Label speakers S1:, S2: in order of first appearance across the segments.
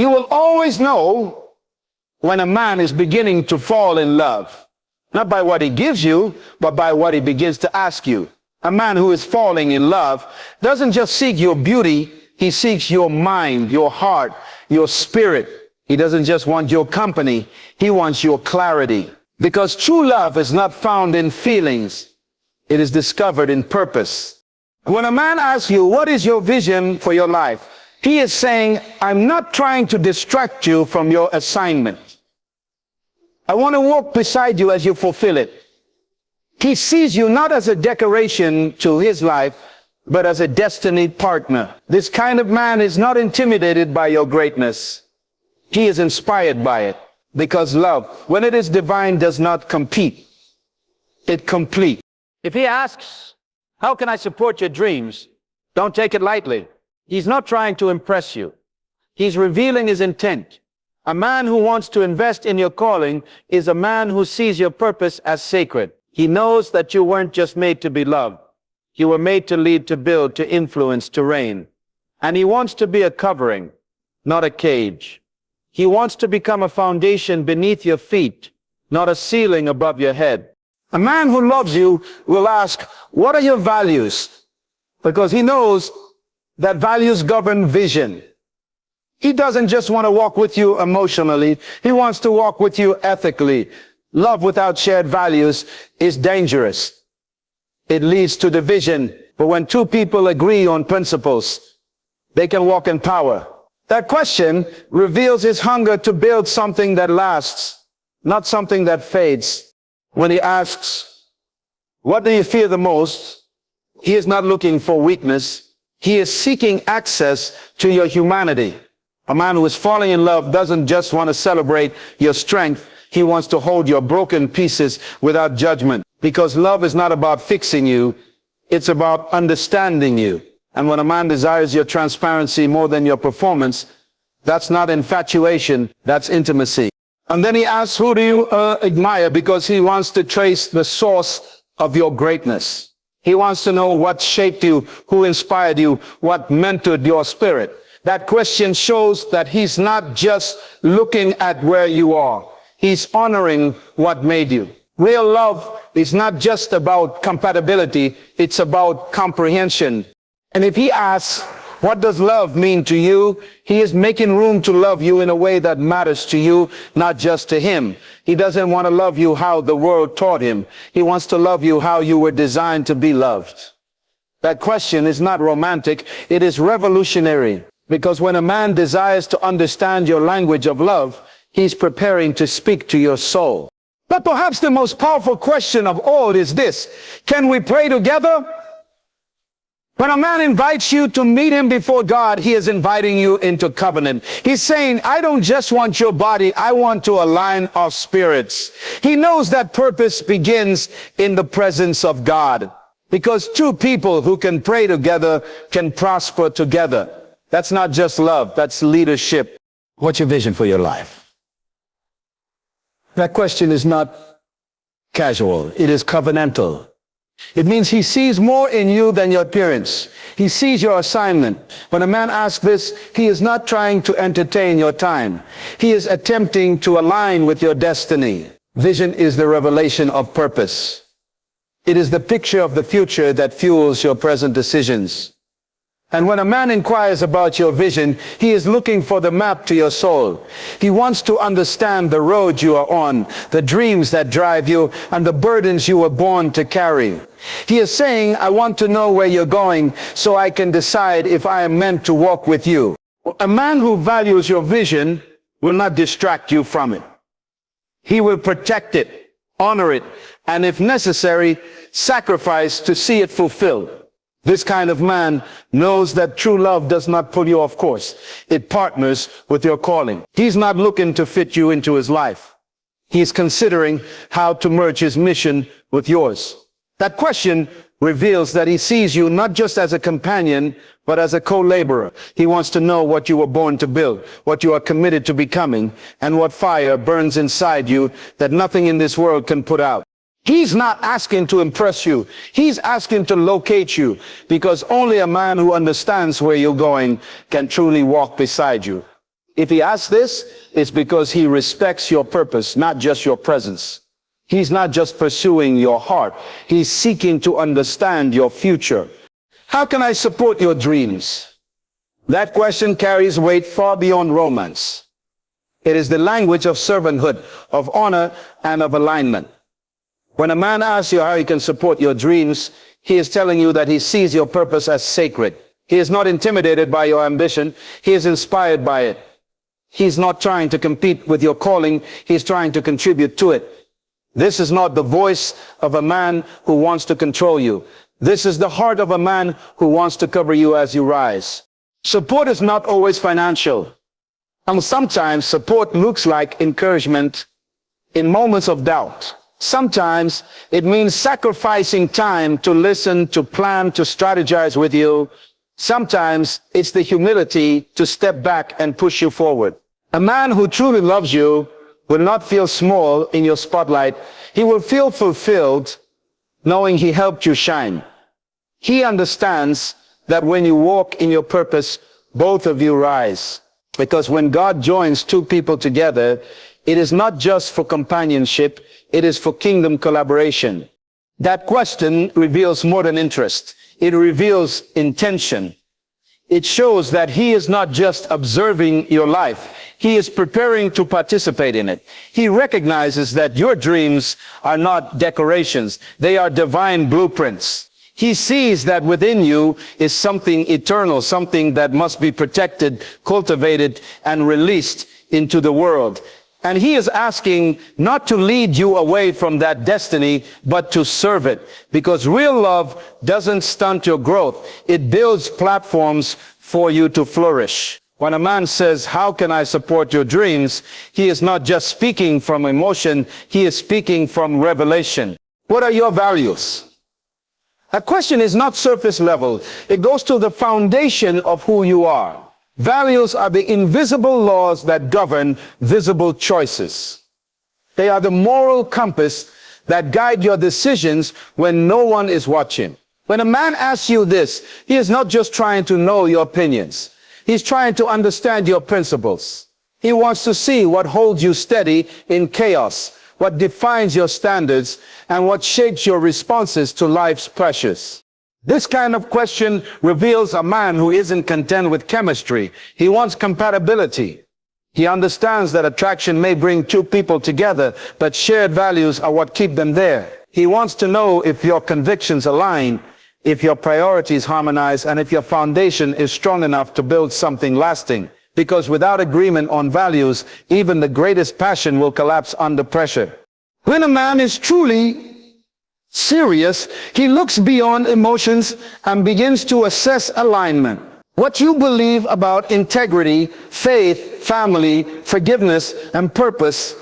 S1: You will always know when a man is beginning to fall in love, not by what he gives you, but by what he begins to ask you. A man who is falling in love doesn't just seek your beauty, he seeks your mind, your heart, your spirit. He doesn't just want your company, he wants your clarity. Because true love is not found in feelings, it is discovered in purpose. When a man asks you, what is your vision for your life? He is saying, I'm not trying to distract you from your assignment. I want to walk beside you as you fulfill it. He sees you not as a decoration to his life, but as a destiny partner. This kind of man is not intimidated by your greatness. He is inspired by it. Because love, when it is divine, does not compete. It completes.
S2: If he asks, how can I support your dreams? Don't take it lightly. He's not trying to impress you. He's revealing his intent. A man who wants to invest in your calling is a man who sees your purpose as sacred. He knows that you weren't just made to be loved. You were made to lead, to build, to influence, to reign. And he wants to be a covering, not a cage. He wants to become a foundation beneath your feet, not a ceiling above your head. A man who loves you will ask, what are your values? Because he knows that values govern vision. He doesn't just want to walk with you emotionally. He wants to walk with you ethically. Love without shared values is dangerous. It leads to division. But when two people agree on principles, they can walk in power. That question reveals his hunger to build something that lasts, not something that fades. When he asks, what do you fear the most? He is not looking for weakness. He is seeking access to your humanity. A man who is falling in love doesn't just want to celebrate your strength. He wants to hold your broken pieces without judgment. Because love is not about fixing you. It's about understanding you. And when a man desires your transparency more than your performance, that's not infatuation, that's intimacy. And then he asks, who do you admire? Because he wants to trace the source of your greatness. He wants to know what shaped you, who inspired you, what mentored your spirit. That question shows that he's not just looking at where you are. He's honoring what made you. Real love is not just about compatibility, it's about comprehension. And if he asks, what does love mean to you? He is making room to love you in a way that matters to you, not just to him. He doesn't want to love you how the world taught him. He wants to love you how you were designed to be loved. That question is not romantic, it is revolutionary. Because when a man desires to understand your language of love, he's preparing to speak to your soul. But perhaps the most powerful question of all is this: can we pray together? When a man invites you to meet him before God, he is inviting you into covenant. He's saying, I don't just want your body, I want to align our spirits. He knows that purpose begins in the presence of God. Because two people who can pray together can prosper together. That's not just love, that's leadership. What's your vision for your life? That question is not casual, it is covenantal. It means he sees more in you than your appearance. He sees your assignment. When a man asks this, he is not trying to entertain your time. He is attempting to align with your destiny. Vision is the revelation of purpose. It is the picture of the future that fuels your present decisions. And when a man inquires about your vision, he is looking for the map to your soul. He wants to understand the road you are on, the dreams that drive you, and the burdens you were born to carry. He is saying, I want to know where you're going so I can decide if I am meant to walk with you. A man who values your vision will not distract you from it. He will protect it, honor it, and if necessary, sacrifice to see it fulfilled. This kind of man knows that true love does not pull you off course. It partners with your calling. He's not looking to fit you into his life. He's considering how to merge his mission with yours. That question reveals that he sees you not just as a companion, but as a co-laborer. He wants to know what you were born to build, what you are committed to becoming, and what fire burns inside you that nothing in this world can put out. He's not asking to impress you. He's asking to locate you, because only a man who understands where you're going can truly walk beside you.
S1: If he asks this, it's because he respects your purpose, not just your presence. He's not just pursuing your heart. He's seeking to understand your future. How can I support your dreams? That question carries weight far beyond romance. It is the language of servanthood, of honor, and of alignment. When a man asks you how he can support your dreams, he is telling you that he sees your purpose as sacred. He is not intimidated by your ambition. He is inspired by it. He's not trying to compete with your calling. He's trying to contribute to it. This is not the voice of a man who wants to control you. This is the heart of a man who wants to cover you as you rise. Support is not always financial. And sometimes support looks like encouragement in moments of doubt. Sometimes it means sacrificing time to listen, to plan, to strategize with you. Sometimes it's the humility to step back and push you forward. A man who truly loves you will not feel small in your spotlight. He will feel fulfilled knowing he helped you shine. He understands that when you walk in your purpose, both of you rise. Because when God joins two people together, it is not just for companionship, it is for kingdom collaboration. That question reveals more than interest. It reveals intention. It shows that he is not just observing your life. He is preparing to participate in it. He recognizes that your dreams are not decorations. They are divine blueprints. He sees that within you is something eternal, something that must be protected, cultivated, and released into the world. And he is asking not to lead you away from that destiny, but to serve it. Because real love doesn't stunt your growth. It builds platforms for you to flourish. When a man says, how can I support your dreams? He is not just speaking from emotion. He is speaking from revelation. What are your values? That question is not surface level. It goes to the foundation of who you are. Values are the invisible laws that govern visible choices. They are the moral compass that guide your decisions when no one is watching. When a man asks you this, he is not just trying to know your opinions. He's trying to understand your principles. He wants to see what holds you steady in chaos, what defines your standards, and what shapes your responses to life's pressures. This kind of question reveals a man who isn't content with chemistry. He wants compatibility. He understands that attraction may bring two people together, but shared values are what keep them there. He wants to know if your convictions align, if your priorities harmonize, and if your foundation is strong enough to build something lasting. Because without agreement on values, even the greatest passion will collapse under pressure. When a man is truly serious, he looks beyond emotions and begins to assess alignment. What you believe about integrity, faith, family, forgiveness, and purpose,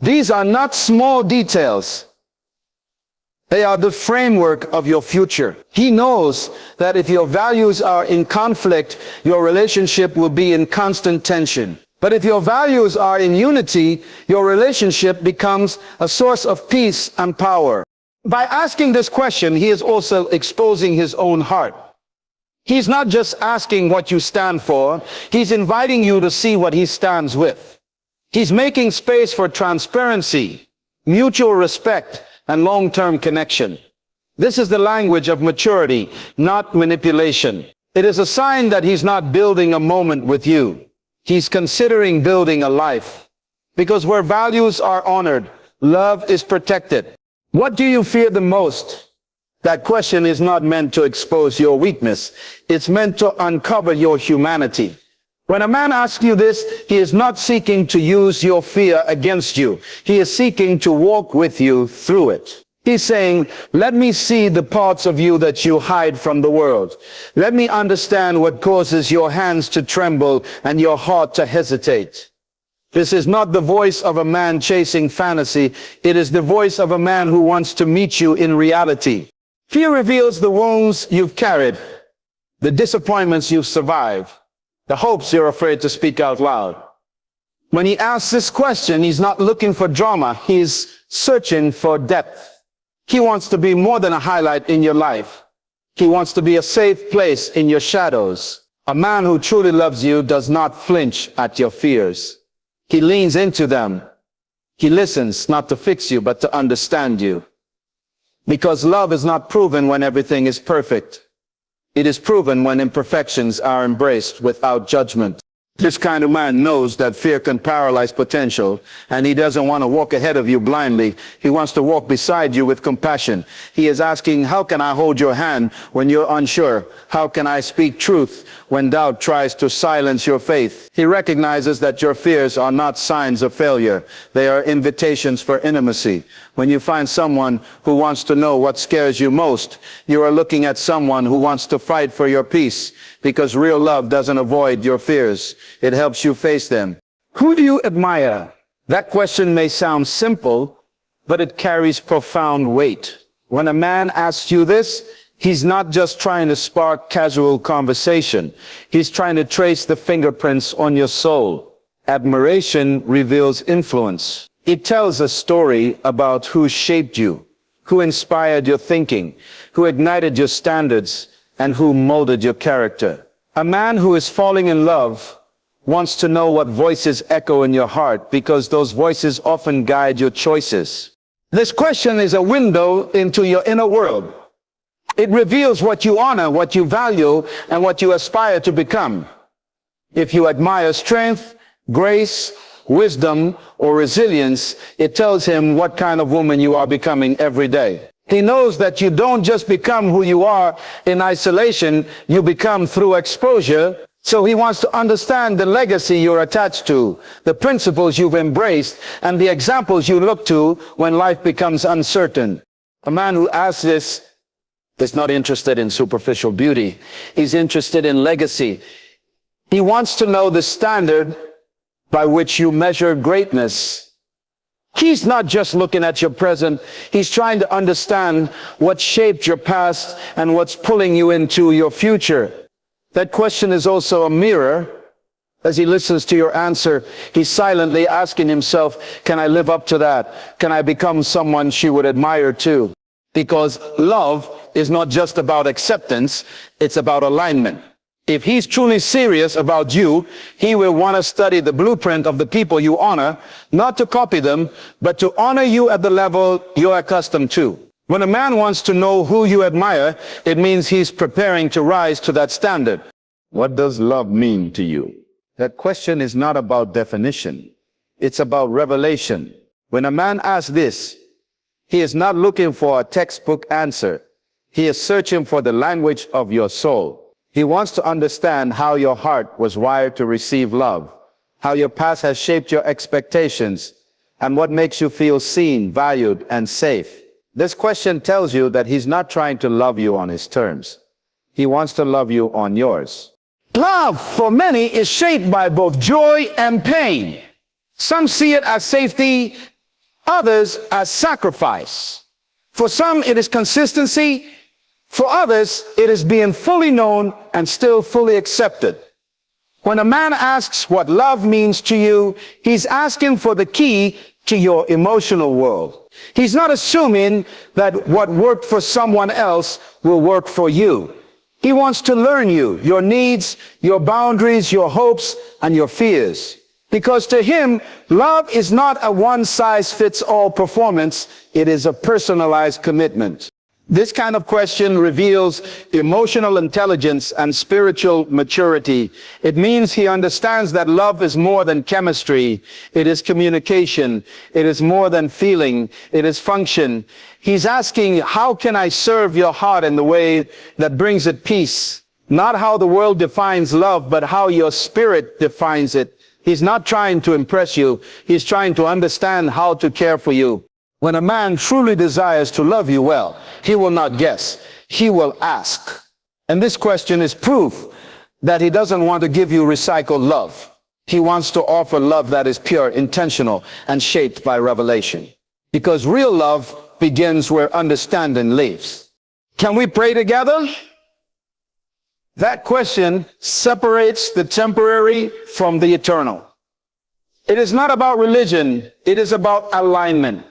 S1: these are not small details. They are the framework of your future. He knows that if your values are in conflict, your relationship will be in constant tension. But if your values are in unity, your relationship becomes a source of peace and power. By asking this question, he is also exposing his own heart. He's not just asking what you stand for, he's inviting you to see what he stands with. He's making space for transparency, mutual respect, and long-term connection. This is the language of maturity, not manipulation. It is a sign that he's not building a moment with you. He's considering building a life. Because where values are honored, love is protected. What do you fear the most? That question is not meant to expose your weakness. It's meant to uncover your humanity. When a man asks you this, he is not seeking to use your fear against you. He is seeking to walk with you through it. He's saying, let me see the parts of you that you hide from the world. Let me understand what causes your hands to tremble and your heart to hesitate. This is not the voice of a man chasing fantasy. It is the voice of a man who wants to meet you in reality. Fear reveals the wounds you've carried, the disappointments you've survived, the hopes you're afraid to speak out loud. When he asks this question, he's not looking for drama. He's searching for depth. He wants to be more than a highlight in your life. He wants to be a safe place in your shadows. A man who truly loves you does not flinch at your fears. He leans into them. He listens not to fix you, but to understand you. Because love is not proven when everything is perfect. It is proven when imperfections are embraced without judgment. This kind of man knows that fear can paralyze potential, and he doesn't want to walk ahead of you blindly. He wants to walk beside you with compassion. He is asking, how can I hold your hand when you're unsure? How can I speak truth when doubt tries to silence your faith? He recognizes that your fears are not signs of failure. They are invitations for intimacy. When you find someone who wants to know what scares you most, you are looking at someone who wants to fight for your peace, because real love doesn't avoid your fears. It helps you face them. Who do you admire? That question may sound simple, but it carries profound weight. When a man asks you this, he's not just trying to spark casual conversation. He's trying to trace the fingerprints on your soul. Admiration reveals influence. It tells a story about who shaped you, who inspired your thinking, who ignited your standards, and who molded your character. A man who is falling in love wants to know what voices echo in your heart, because those voices often guide your choices. This question is a window into your inner world. It reveals what you honor, what you value, and what you aspire to become. If you admire strength, grace, wisdom, or resilience, it tells him what kind of woman you are becoming every day. He knows that you don't just become who you are in isolation, you become through exposure. So he wants to understand the legacy you're attached to, the principles you've embraced, and the examples you look to when life becomes uncertain. A man who asks this is not interested in superficial beauty. He's interested in legacy. He wants to know the standard by which you measure greatness. He's not just looking at your present. He's trying to understand what shaped your past and what's pulling you into your future. That question is also a mirror. As he listens to your answer, he's silently asking himself, can I live up to that? Can I become someone she would admire too? Because love is not just about acceptance, it's about alignment. If he's truly serious about you, he will want to study the blueprint of the people you honor, not to copy them, but to honor you at the level you're accustomed to. When a man wants to know who you admire, it means he's preparing to rise to that standard. What does love mean to you? That question is not about definition. It's about revelation. When a man asks this, he is not looking for a textbook answer. He is searching for the language of your soul. He wants to understand how your heart was wired to receive love, how your past has shaped your expectations, and what makes you feel seen, valued, and safe. This question tells you that he's not trying to love you on his terms. He wants to love you on yours. Love, for many, is shaped by both joy and pain. Some see it as safety, others as sacrifice. For some, it is consistency. For others, it is being fully known and still fully accepted. When a man asks what love means to you, he's asking for the key to your emotional world. He's not assuming that what worked for someone else will work for you. He wants to learn you, your needs, your boundaries, your hopes, and your fears. Because to him, love is not a one-size-fits-all performance. It is a personalized commitment. This kind of question reveals emotional intelligence and spiritual maturity. It means he understands that love is more than chemistry. It is communication. It is more than feeling. It is function. He's asking, how can I serve your heart in the way that brings it peace? Not how the world defines love, but how your spirit defines it. He's not trying to impress you. He's trying to understand how to care for you. When a man truly desires to love you well, he will not guess. He will ask. And this question is proof that he doesn't want to give you recycled love. He wants to offer love that is pure, intentional, and shaped by revelation. Because real love begins where understanding lives. Can we pray together? That question separates the temporary from the eternal. It is not about religion. It is about alignment.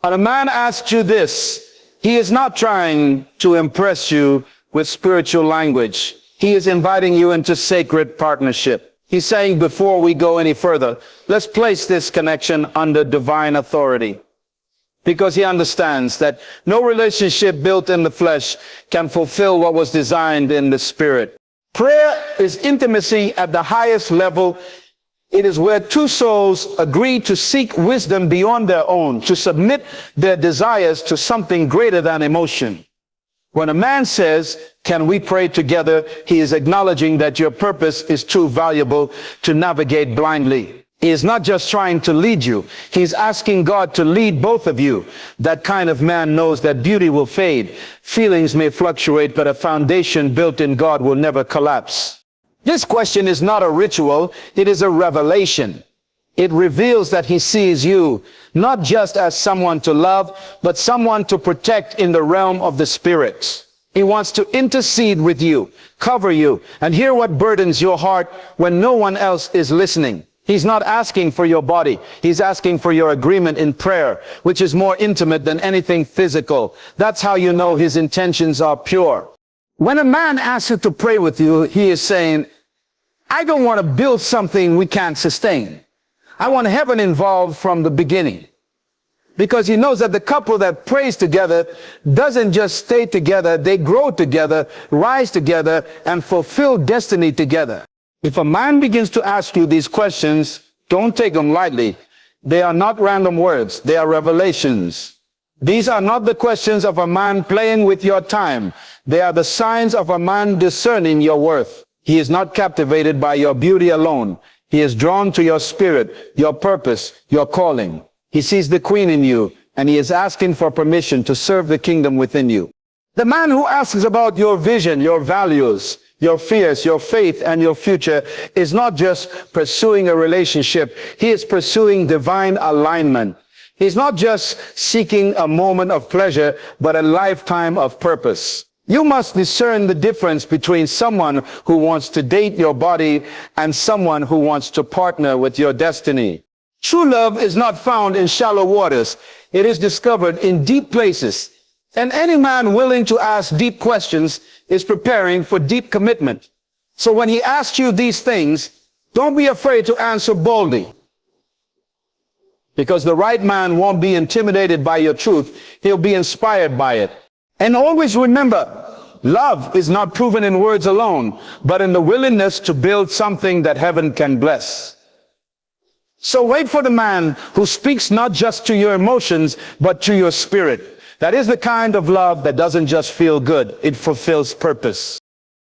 S1: When a man asks you this, he is not trying to impress you with spiritual language. He is inviting you into sacred partnership. He's saying, before we go any further, let's place this connection under divine authority. Because he understands that no relationship built in the flesh can fulfill what was designed in the spirit. Prayer is intimacy at the highest level. It is where two souls agree to seek wisdom beyond their own, to submit their desires to something greater than emotion. When a man says, "Can we pray together?" he is acknowledging that your purpose is too valuable to navigate blindly. He is not just trying to lead you. He's asking God to lead both of you. That kind of man knows that beauty will fade. Feelings may fluctuate, but a foundation built in God will never collapse. This question is not a ritual. It is a revelation. It reveals that he sees you not just as someone to love, but someone to protect in the realm of the spirits. He wants to intercede with you, cover you, and hear what burdens your heart when no one else is listening. He's not asking for your body. He's asking for your agreement in prayer, which is more intimate than anything physical. That's how you know his intentions are pure. When a man asks you to pray with you, he is saying, I don't want to build something we can't sustain. I want heaven involved from the beginning. Because he knows that the couple that prays together doesn't just stay together, they grow together, rise together, and fulfill destiny together. If a man begins to ask you these questions, don't take them lightly. They are not random words. They are revelations. These are not the questions of a man playing with your time. They are the signs of a man discerning your worth. He is not captivated by your beauty alone. He is drawn to your spirit, your purpose, your calling. He sees the queen in you, and he is asking for permission to serve the kingdom within you. The man who asks about your vision, your values, your fears, your faith, and your future is not just pursuing a relationship. He is pursuing divine alignment. He's not just seeking a moment of pleasure, but a lifetime of purpose. You must discern the difference between someone who wants to date your body and someone who wants to partner with your destiny. True love is not found in shallow waters. It is discovered in deep places. And any man willing to ask deep questions is preparing for deep commitment. So when he asks you these things, don't be afraid to answer boldly. Because the right man won't be intimidated by your truth. He'll be inspired by it. And always remember, love is not proven in words alone, but in the willingness to build something that heaven can bless. So wait for the man who speaks not just to your emotions, but to your spirit. That is the kind of love that doesn't just feel good, it fulfills purpose.